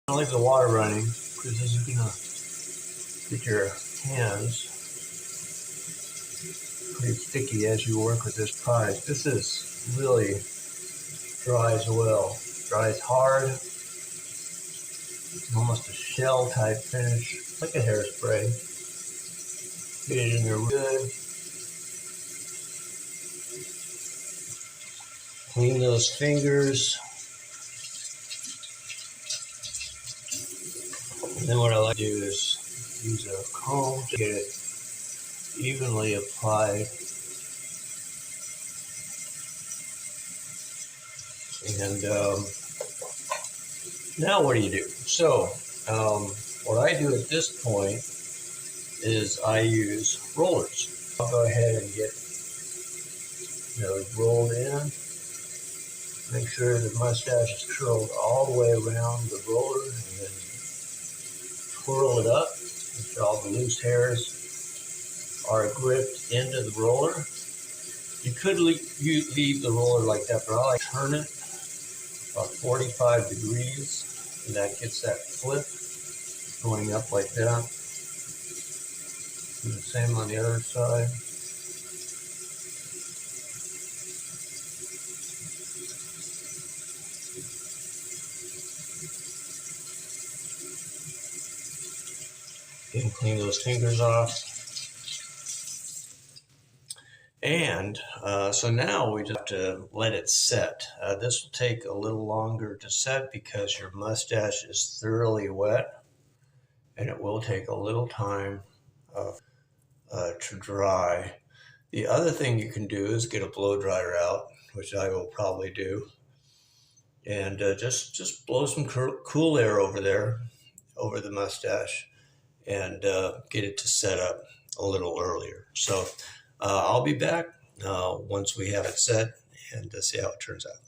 Don't leave the water running because this is gonna get your hands pretty sticky as you work with this product. This is really dries well, dries hard, almost a shell type finish, like a hairspray. Get it in there good. Clean those fingers. And then what I like to do is use a comb to get it evenly applied. And now what do? So what I do at this point is I use rollers. I'll go ahead and get those rolled in. Make sure the mustache is curled all the way around the roller, and then twirl it up until all the loose hairs are gripped into the roller. You could leave the roller like that, but I like to turn it about 45 degrees, and that gets that flip going up like that. Do the same on the other side. And clean those fingers off. And so now we just have to let it set. This will take a little longer to set because your mustache is thoroughly wet, and it will take a little time to dry. The other thing you can do is get a blow dryer out, which I will probably do, and just blow some cool air over there, over the mustache, and get it to set up a little earlier. So I'll be back once we have it set and see how it turns out.